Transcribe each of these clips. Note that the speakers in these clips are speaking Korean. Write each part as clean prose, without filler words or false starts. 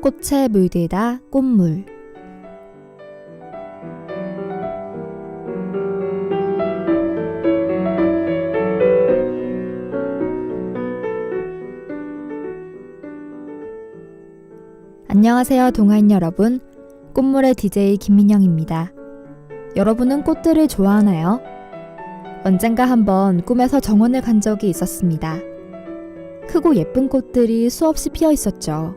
꽃에 물들다 꽃물. 안녕하세요 동아인 여러분, 꽃물의 DJ 김민영입니다. 여러분은 꽃들을 좋아하나요? 언젠가 한번 꿈에서 정원을 간 적이 있었습니다. 크고 예쁜 꽃들이 수없이 피어 있었죠.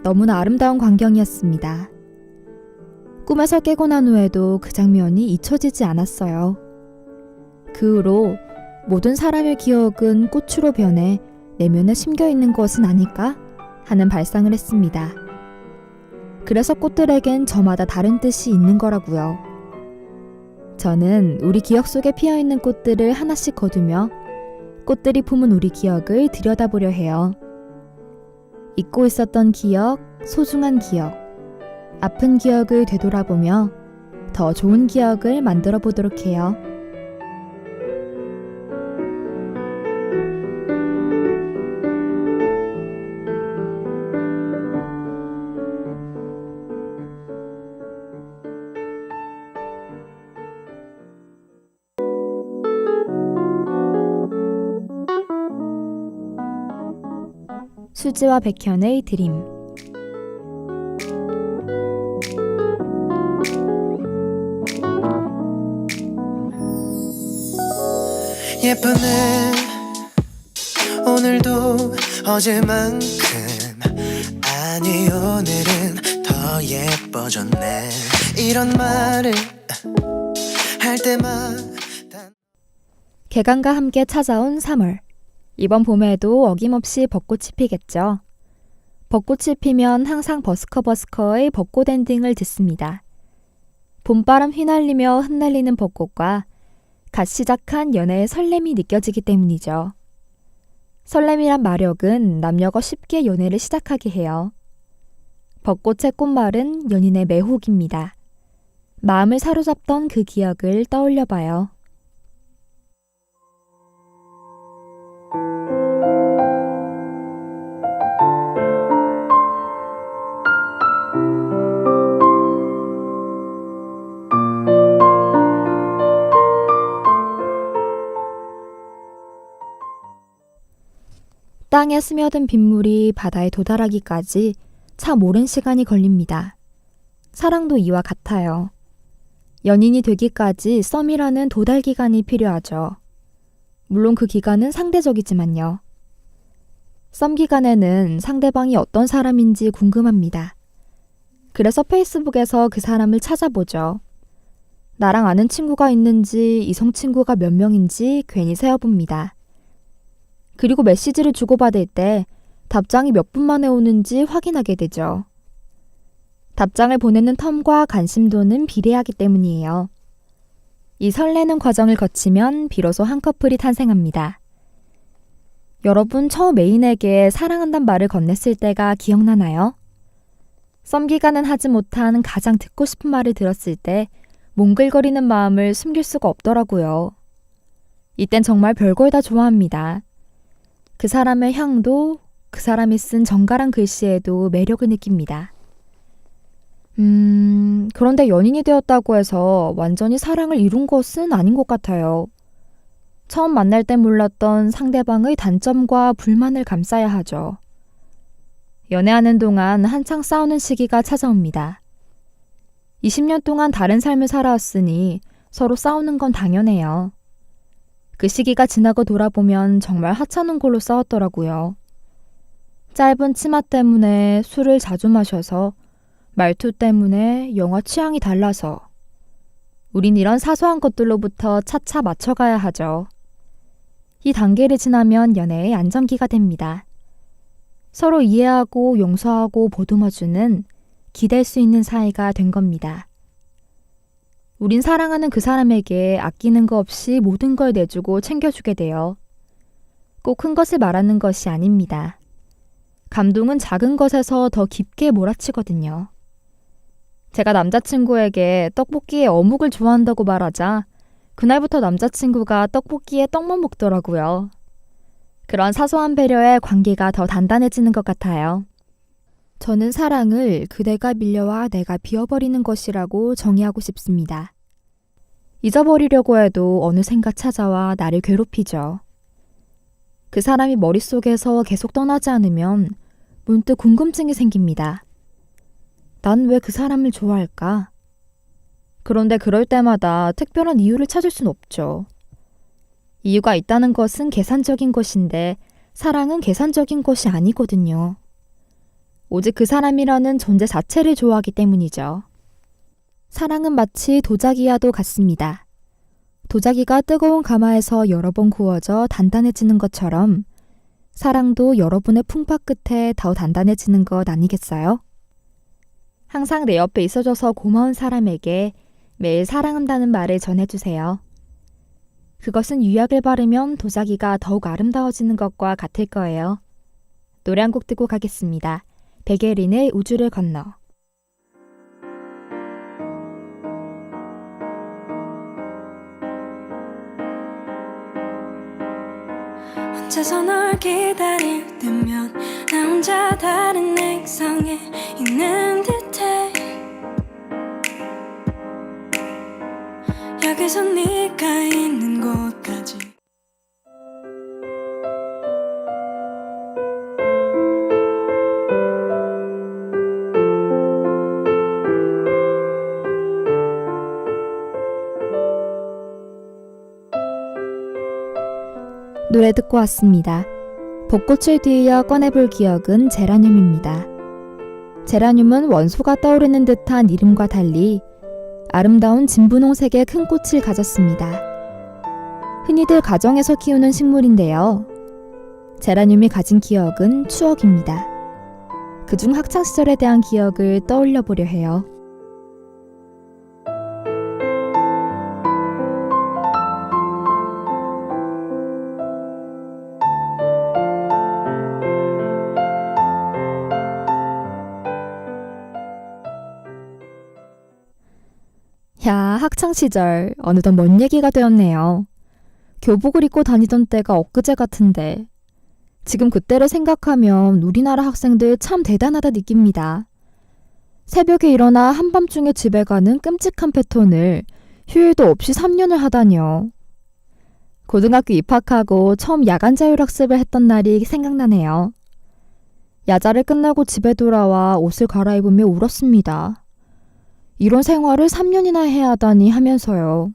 너무나 아름다운 광경이었습니다. 꿈에서 깨고 난 후에도 그 장면이 잊혀지지 않았어요. 그 후로 모든 사람의 기억은 꽃으로 변해 내면에 심겨있는 것은 아닐까 하는 발상을 했습니다. 그래서 꽃들에겐 저마다 다른 뜻이 있는 거라고요. 저는 우리 기억 속에 피어있는 꽃들을 하나씩 거두며 꽃들이 품은 우리 기억을 들여다보려 해요. 잊고 있었던 기억, 소중한 기억, 아픈 기억을 되돌아보며 더 좋은 기억을 만들어 보도록 해요. 수지와 백현의 드림. 예쁘네 오늘도 어제만큼, 아니 오늘은 더 예뻐졌네. 이런 말을 할 때마다 개강과 함께 찾아온 3월. 이번 봄에도 어김없이 벚꽃이 피겠죠. 벚꽃이 피면 항상 버스커버스커의 벚꽃 엔딩을 듣습니다. 봄바람 휘날리며 흩날리는 벚꽃과 갓 시작한 연애의 설렘이 느껴지기 때문이죠. 설렘이란 마력은 남녀가 쉽게 연애를 시작하게 해요. 벚꽃의 꽃말은 연인의 매혹입니다. 마음을 사로잡던 그 기억을 떠올려봐요. 땅에 스며든 빗물이 바다에 도달하기까지 참 오랜 시간이 걸립니다. 사랑도 이와 같아요. 연인이 되기까지 썸이라는 도달 기간이 필요하죠. 물론 그 기간은 상대적이지만요. 썸 기간에는 상대방이 어떤 사람인지 궁금합니다. 그래서 페이스북에서 그 사람을 찾아보죠. 나랑 아는 친구가 있는지, 이성 친구가 몇 명인지 괜히 세어봅니다. 그리고 메시지를 주고받을 때 답장이 몇 분 만에 오는지 확인하게 되죠. 답장을 보내는 텀과 관심도는 비례하기 때문이에요. 이 설레는 과정을 거치면 비로소 한 커플이 탄생합니다. 여러분, 처음 애인에게 사랑한단 말을 건넸을 때가 기억나나요? 썸 기간은 하지 못한 가장 듣고 싶은 말을 들었을 때 몽글거리는 마음을 숨길 수가 없더라고요. 이땐 정말 별걸 다 좋아합니다. 그 사람의 향도, 그 사람이 쓴 정갈한 글씨에도 매력을 느낍니다. 그런데 연인이 되었다고 해서 완전히 사랑을 이룬 것은 아닌 것 같아요. 처음 만날 때 몰랐던 상대방의 단점과 불만을 감싸야 하죠. 연애하는 동안 한창 싸우는 시기가 찾아옵니다. 20년 동안 다른 삶을 살아왔으니 서로 싸우는 건 당연해요. 그 시기가 지나고 돌아보면 정말 하찮은 걸로 싸웠더라고요. 짧은 치마 때문에 술을 자주 마셔서, 말투 때문에 영화 취향이 달라서. 우린 이런 사소한 것들로부터 차차 맞춰가야 하죠. 이 단계를 지나면 연애의 안정기가 됩니다. 서로 이해하고 용서하고 보듬어주는, 기댈 수 있는 사이가 된 겁니다. 우린 사랑하는 그 사람에게 아끼는 거 없이 모든 걸 내주고 챙겨주게 돼요. 꼭 큰 것을 말하는 것이 아닙니다. 감동은 작은 것에서 더 깊게 몰아치거든요. 제가 남자친구에게 떡볶이에 어묵을 좋아한다고 말하자 그날부터 남자친구가 떡볶이에 떡만 먹더라고요. 그런 사소한 배려에 관계가 더 단단해지는 것 같아요. 저는 사랑을 그대가 밀려와 내가 비워버리는 것이라고 정의하고 싶습니다. 잊어버리려고 해도 어느샌가 찾아와 나를 괴롭히죠. 그 사람이 머릿속에서 계속 떠나지 않으면 문득 궁금증이 생깁니다. 난 왜 그 사람을 좋아할까? 그런데 그럴 때마다 특별한 이유를 찾을 순 없죠. 이유가 있다는 것은 계산적인 것인데 사랑은 계산적인 것이 아니거든요. 오직 그 사람이라는 존재 자체를 좋아하기 때문이죠. 사랑은 마치 도자기와도 같습니다. 도자기가 뜨거운 가마에서 여러 번 구워져 단단해지는 것처럼 사랑도 여러분의 풍파 끝에 더 단단해지는 것 아니겠어요? 항상 내 옆에 있어줘서 고마운 사람에게 매일 사랑한다는 말을 전해주세요. 그것은 유약을 바르면 도자기가 더욱 아름다워지는 것과 같을 거예요. 노래 한 곡 듣고 가겠습니다. 백예린의 우주를 건너. 혼자서 널 기다릴 때면 나 혼자 다른 액상에 있는 듯해. 여기서 네가 있는 곳까지 노래 듣고 왔습니다. 벚꽃을 뒤이어 꺼내볼 기억은 제라늄입니다. 제라늄은 원소가 떠오르는 듯한 이름과 달리 아름다운 진분홍색의 큰 꽃을 가졌습니다. 흔히들 가정에서 키우는 식물인데요. 제라늄이 가진 기억은 추억입니다. 그중 학창시절에 대한 기억을 떠올려 보려 해요. 야, 학창시절 어느덧 먼 얘기가 되었네요. 교복을 입고 다니던 때가 엊그제 같은데 지금 그때를 생각하면 우리나라 학생들 참 대단하다 느낍니다. 새벽에 일어나 한밤중에 집에 가는 끔찍한 패턴을 휴일도 없이 3년을 하다니요. 고등학교 입학하고 처음 야간 자율학습을 했던 날이 생각나네요. 야자를 끝나고 집에 돌아와 옷을 갈아입으며 울었습니다. 이런 생활을 3년이나 해야 하다니 하면서요.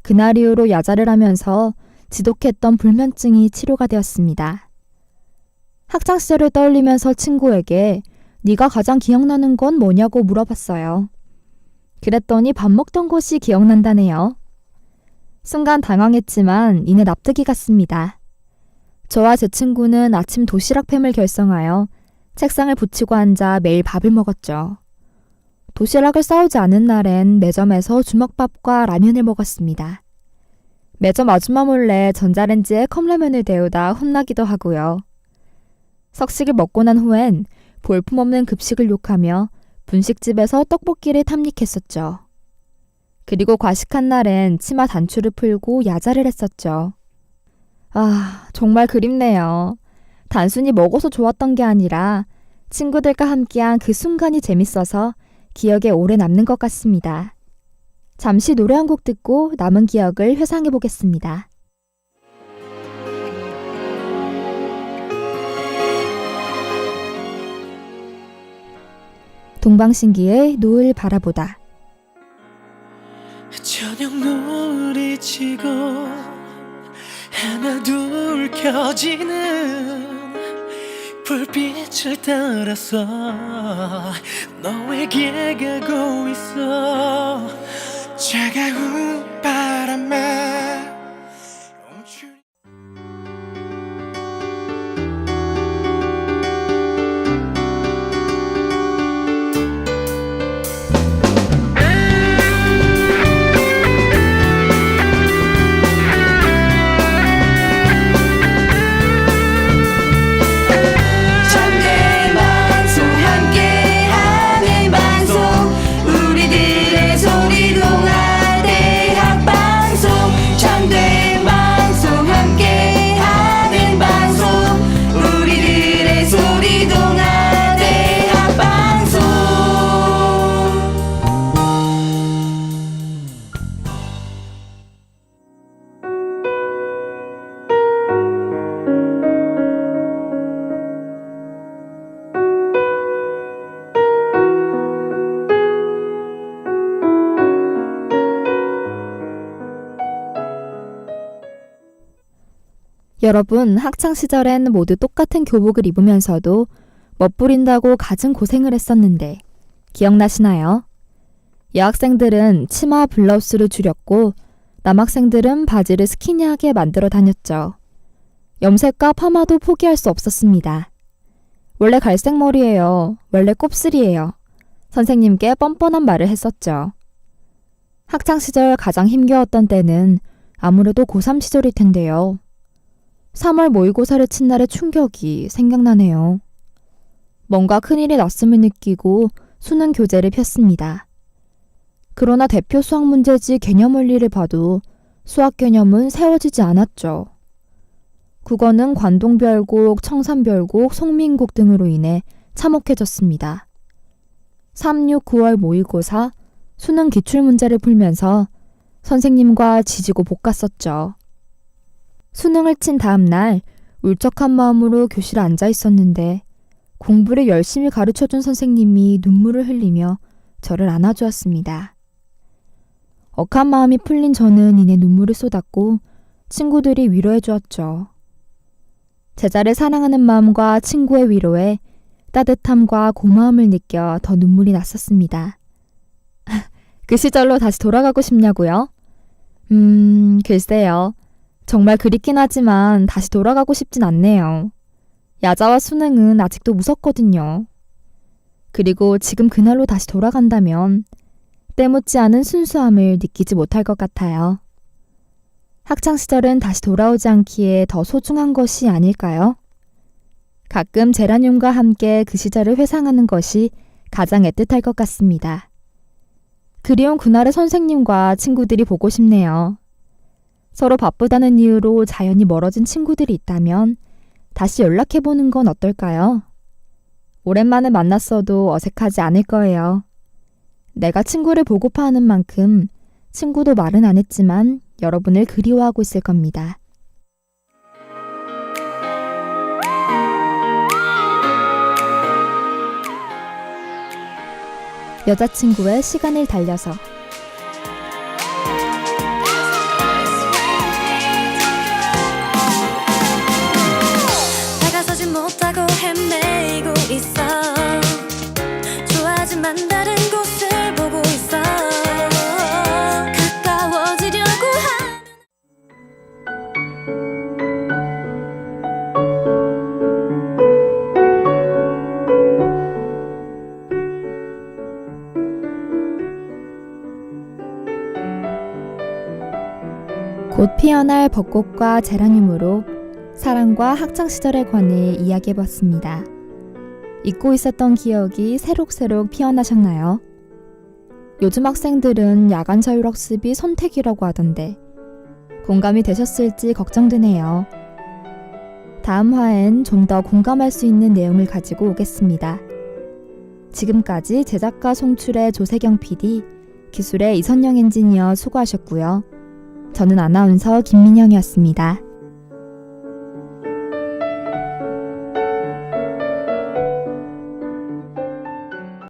그날 이후로 야자를 하면서 지독했던 불면증이 치료가 되었습니다. 학창시절을 떠올리면서 친구에게 네가 가장 기억나는 건 뭐냐고 물어봤어요. 그랬더니 밥 먹던 곳이 기억난다네요. 순간 당황했지만 이내 납득이 갔습니다. 저와 제 친구는 아침 도시락팸을 결성하여 책상을 붙이고 앉아 매일 밥을 먹었죠. 도시락을 싸오지 않은 날엔 매점에서 주먹밥과 라면을 먹었습니다. 매점 아줌마 몰래 전자레인지에 컵라면을 데우다 혼나기도 하고요. 석식을 먹고 난 후엔 볼품없는 급식을 욕하며 분식집에서 떡볶이를 탐닉했었죠. 그리고 과식한 날엔 치마 단추를 풀고 야자를 했었죠. 아, 정말 그립네요. 단순히 먹어서 좋았던 게 아니라 친구들과 함께한 그 순간이 재밌어서 기억에 오래 남는 것 같습니다. 잠시 노래 한 곡 듣고 남은 기억을 회상해 보겠습니다. 동방신기의 노을 바라보다. 저녁 노을이 지고 하나 둘 켜지는 불빛을 따라서 너에게 가고 있어. 차가운 바람에 멈춘 우리들의 소리 동아대학방송 여러분, 학창시절엔 모두 똑같은 교복을 입으면서도 멋부린다고 갖은 고생을 했었는데 기억나시나요? 여학생들은 치마 블라우스를 줄였고 남학생들은 바지를 스키니하게 만들어 다녔죠. 염색과 파마도 포기할 수 없었습니다. 원래 갈색머리예요. 원래 곱슬이에요. 선생님께 뻔뻔한 말을 했었죠. 학창시절 가장 힘겨웠던 때는 아무래도 고3 시절일 텐데요. 3월 모의고사를 친 날의 충격이 생각나네요. 뭔가 큰일이 났음을 느끼고 수능 교재를 폈습니다. 그러나 대표 수학 문제지 개념 원리를 봐도 수학 개념은 세워지지 않았죠. 국어는 관동별곡, 청산별곡, 송민곡 등으로 인해 참혹해졌습니다. 3, 6, 9월 모의고사, 수능 기출문제를 풀면서 선생님과 지지고 볶았었죠. 수능을 친 다음 날 울적한 마음으로 교실에 앉아 있었는데 공부를 열심히 가르쳐준 선생님이 눈물을 흘리며 저를 안아주었습니다. 억한 마음이 풀린 저는 이내 눈물을 쏟았고 친구들이 위로해 주었죠. 제자를 사랑하는 마음과 친구의 위로에 따뜻함과 고마움을 느껴 더 눈물이 났었습니다. 그 시절로 다시 돌아가고 싶냐고요? 글쎄요. 정말 그립긴 하지만 다시 돌아가고 싶진 않네요. 야자와 수능은 아직도 무섭거든요. 그리고 지금 그날로 다시 돌아간다면 때묻지 않은 순수함을 느끼지 못할 것 같아요. 학창시절은 다시 돌아오지 않기에 더 소중한 것이 아닐까요? 가끔 제라늄과 함께 그 시절을 회상하는 것이 가장 애틋할 것 같습니다. 그리운 그날의 선생님과 친구들이 보고 싶네요. 서로 바쁘다는 이유로 자연히 멀어진 친구들이 있다면 다시 연락해보는 건 어떨까요? 오랜만에 만났어도 어색하지 않을 거예요. 내가 친구를 보고파 하는 만큼 친구도 말은 안 했지만 여러분을 그리워하고 있을 겁니다. 여자친구의 시간을 달려서 다가서지 못하고 헤매고 있어. 좋아하지만 다른 곳을 보고 있어. 가까워지려고 하는 곧 피어날 벚꽃과 제라늄으로 사랑과 학창시절에 관해 이야기해봤습니다. 잊고 있었던 기억이 새록새록 피어나셨나요? 요즘 학생들은 야간 자율학습이 선택이라고 하던데 공감이 되셨을지 걱정되네요. 다음 화엔 좀 더 공감할 수 있는 내용을 가지고 오겠습니다. 지금까지 제작과 송출의 조세경 PD, 기술의 이선영 엔지니어 수고하셨고요. 저는 아나운서 김민영이었습니다.